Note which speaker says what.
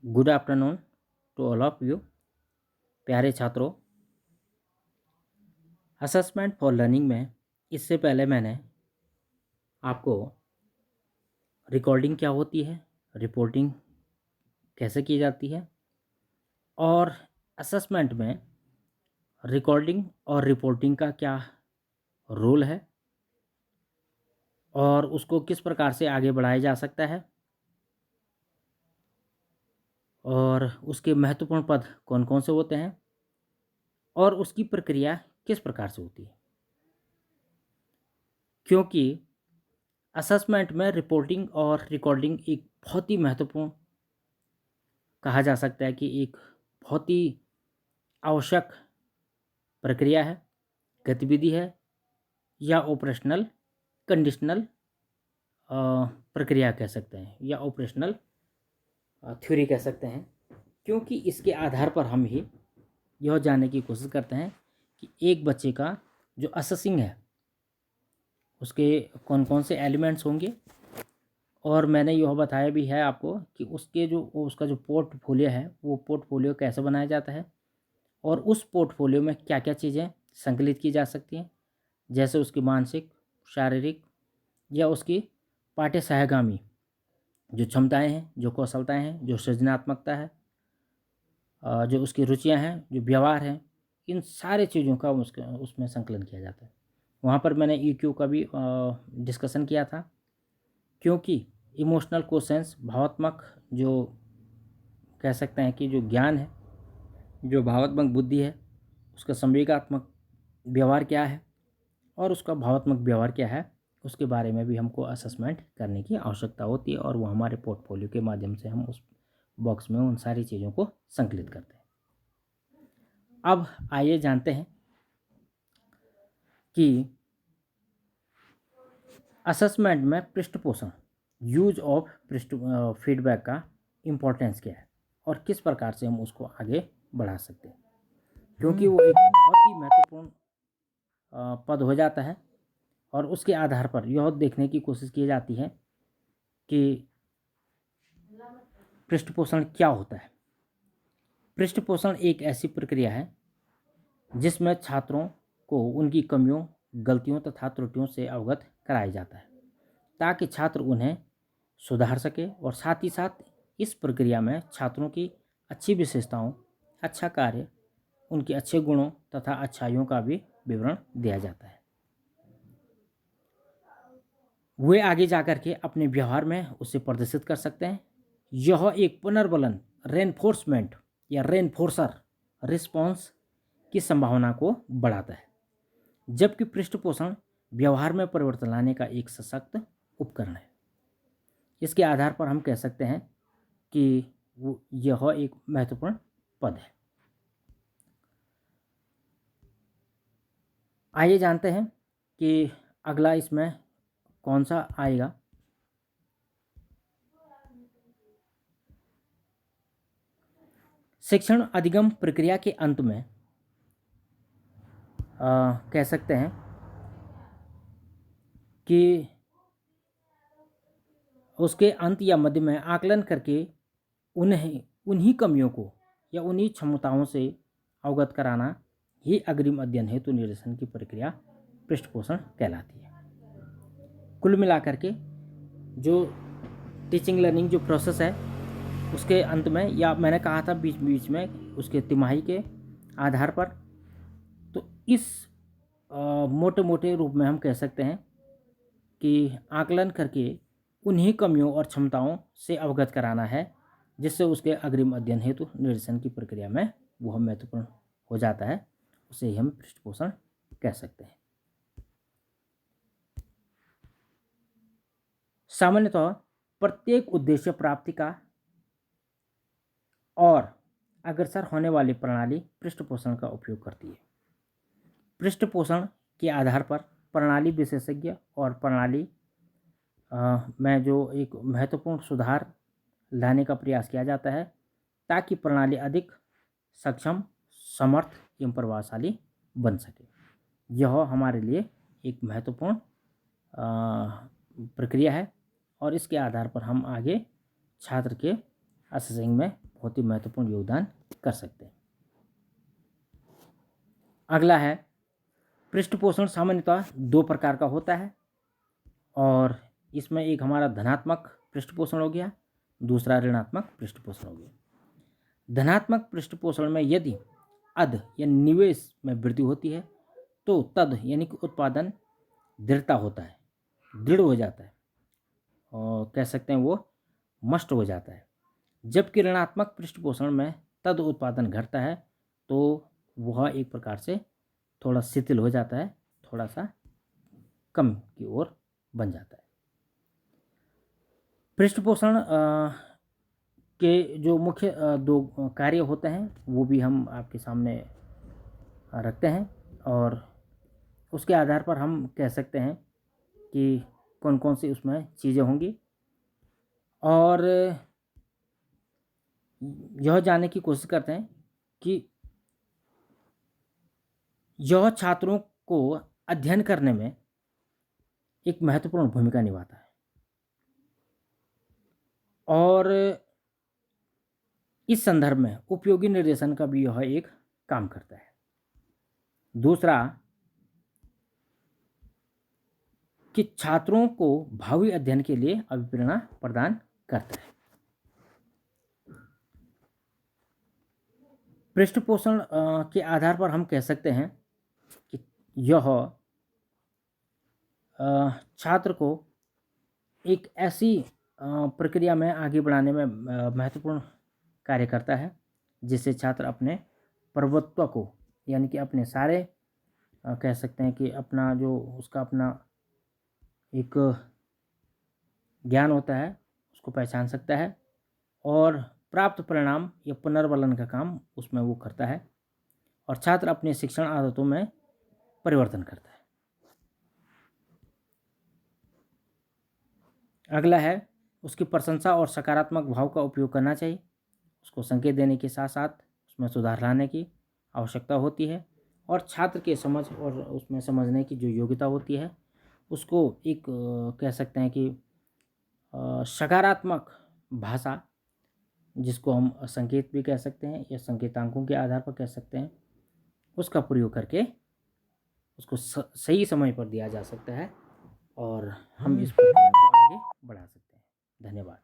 Speaker 1: Good afternoon to all of you. प्यारे छात्रों, assessment for learning में इससे पहले मैंने आपको रिकॉर्डिंग क्या होती है, रिपोर्टिंग कैसे की जाती है और असेसमेंट में रिकॉर्डिंग और रिपोर्टिंग का क्या रोल है और उसको किस प्रकार से आगे बढ़ाया जा सकता है और उसके महत्वपूर्ण पद कौन कौन से होते हैं और उसकी प्रक्रिया किस प्रकार से होती है। क्योंकि असेसमेंट में रिपोर्टिंग और रिकॉर्डिंग एक बहुत ही महत्वपूर्ण कहा जा सकता है कि एक बहुत ही आवश्यक प्रक्रिया है, गतिविधि है या ऑपरेशनल कंडीशनल प्रक्रिया कह सकते हैं या ऑपरेशनल थ्योरी कह सकते हैं। क्योंकि इसके आधार पर हम ही यह जानने की कोशिश करते हैं कि एक बच्चे का जो असेसिंग है उसके कौन कौन से एलिमेंट्स होंगे और मैंने यह बताया भी है आपको कि उसका जो पोर्टफोलियो है वो पोर्टफोलियो कैसे बनाया जाता है और उस पोर्टफोलियो में क्या क्या चीज़ें संकलित की जा सकती हैं, जैसे उसकी मानसिक, शारीरिक या उसकी पाठ्य सहगामी जो क्षमताएं हैं, जो कौशलताएं हैं, जो सृजनात्मकता है, जो उसकी रुचियां हैं, जो व्यवहार हैं, इन सारे चीज़ों का उसमें संकलन किया जाता है। वहाँ पर मैंने EQ का भी डिस्कशन किया था। क्योंकि इमोशनल कोशेंस, भावात्मक जो कह सकते हैं कि जो ज्ञान है, जो भावात्मक बुद्धि है, उसका संवेगात्मक व्यवहार क्या है और उसका भावात्मक व्यवहार क्या है, उसके बारे में भी हमको असेसमेंट करने की आवश्यकता होती है और वो हमारे पोर्टफोलियो के माध्यम से हम उस बॉक्स में उन सारी चीज़ों को संकलित करते हैं। अब आइए जानते हैं कि असेसमेंट में पृष्ठपोषण, यूज ऑफ फीडबैक का इम्पोर्टेंस क्या है और किस प्रकार से हम उसको आगे बढ़ा सकते हैं। क्योंकि वो एक बहुत ही महत्वपूर्ण पद हो जाता है और उसके आधार पर यह देखने की कोशिश की जाती है कि पृष्ठपोषण क्या होता है। पृष्ठपोषण एक ऐसी प्रक्रिया है जिसमें छात्रों को उनकी कमियों, गलतियों तथा त्रुटियों से अवगत कराया जाता है ताकि छात्र उन्हें सुधार सके और साथ ही साथ इस प्रक्रिया में छात्रों की अच्छी विशेषताओं, अच्छा कार्य, उनके अच्छे गुणों तथा अच्छाइयों का भी विवरण दिया जाता है। वे आगे जाकर के अपने व्यवहार में उसे प्रदर्शित कर सकते हैं। यह एक पुनर्बलन, रेनफोर्समेंट या रेनफोर्सर रिस्पॉन्स की संभावना को बढ़ाता है, जबकि पृष्ठपोषण व्यवहार में परिवर्तन लाने का एक सशक्त उपकरण है। इसके आधार पर हम कह सकते हैं कि यह एक महत्वपूर्ण पद है। आइए जानते हैं कि अगला इसमें कौन सा आएगा। शिक्षण अधिगम प्रक्रिया के अंत में कह सकते हैं कि उसके अंत या मध्य में आकलन करके उन्हीं कमियों को या उन्हीं क्षमताओं से अवगत कराना ही अग्रिम अध्ययन हेतु निर्देशन की प्रक्रिया पृष्ठपोषण कहलाती है। कुल मिलाकर के जो टीचिंग लर्निंग जो प्रोसेस है उसके अंत में, या मैंने कहा था बीच बीच में उसके तिमाही के आधार पर, तो इस मोटे मोटे रूप में हम कह सकते हैं कि आकलन करके उन्हीं कमियों और क्षमताओं से अवगत कराना है जिससे उसके अग्रिम अध्ययन हेतु निर्देशन की प्रक्रिया में वह महत्वपूर्ण हो जाता है। उसे ही हम पृष्ठपोषण कह सकते हैं। सामान्यतः प्रत्येक उद्देश्य प्राप्ति का और अग्रसर होने वाली प्रणाली पृष्ठपोषण का उपयोग करती है। पृष्ठपोषण के आधार पर प्रणाली विशेषज्ञ और प्रणाली में जो एक महत्वपूर्ण सुधार लाने का प्रयास किया जाता है ताकि प्रणाली अधिक सक्षम, समर्थ एवं प्रभावशाली बन सके। यह हमारे लिए एक महत्वपूर्ण प्रक्रिया है और इसके आधार पर हम आगे छात्र के असेसिंग में बहुत ही महत्वपूर्ण योगदान कर सकते हैं। अगला है पृष्ठपोषण सामान्यतः दो प्रकार का होता है, और इसमें एक हमारा धनात्मक पृष्ठपोषण हो गया, दूसरा ऋणात्मक पृष्ठपोषण हो गया। धनात्मक पृष्ठपोषण में यदि अध या निवेश में वृद्धि होती है तो तद यानी कि उत्पादन दृढ़ता होता है, दृढ़ हो जाता है, और कह सकते हैं वो मस्ट हो जाता है। जबकि ऋणात्मक पृष्ठपोषण में तद उत्पादन घटता है तो वह एक प्रकार से थोड़ा शिथिल हो जाता है, थोड़ा सा कम की ओर बन जाता है। पृष्ठपोषण के जो मुख्य दो कार्य होते हैं वो भी हम आपके सामने रखते हैं, और उसके आधार पर हम कह सकते हैं कि कौन कौन सी उसमें चीज़ें होंगी, और यह जानने की कोशिश करते हैं कि यह छात्रों को अध्ययन करने में एक महत्वपूर्ण भूमिका निभाता है, और इस संदर्भ में उपयोगी निर्देशन का भी यह एक काम करता है। दूसरा कि छात्रों को भावी अध्ययन के लिए अभिप्रेरणा प्रदान करता है। पृष्ठपोषण के आधार पर हम कह सकते हैं कि यह छात्र को एक ऐसी प्रक्रिया में आगे बढ़ाने में महत्वपूर्ण कार्य करता है जिससे छात्र अपने प्रभुत्व को, यानी कि अपने सारे कह सकते हैं कि अपना जो उसका अपना एक ज्ञान होता है उसको पहचान सकता है, और प्राप्त परिणाम या पुनर्वलन का काम उसमें वो करता है, और छात्र अपनी शिक्षण आदतों में परिवर्तन करता है। अगला है उसकी प्रशंसा और सकारात्मक भाव का उपयोग करना चाहिए। उसको संकेत देने के साथ साथ उसमें सुधार लाने की आवश्यकता होती है, और छात्र के समझ और उसमें समझने की जो योग्यता होती है उसको एक कह सकते हैं कि सकारात्मक भाषा, जिसको हम संकेत भी कह सकते हैं या संकेतांकों के आधार पर कह सकते हैं, उसका प्रयोग करके उसको सही समय पर दिया जा सकता है, और हम इस प्रक्रिया को आगे बढ़ा सकते हैं। धन्यवाद।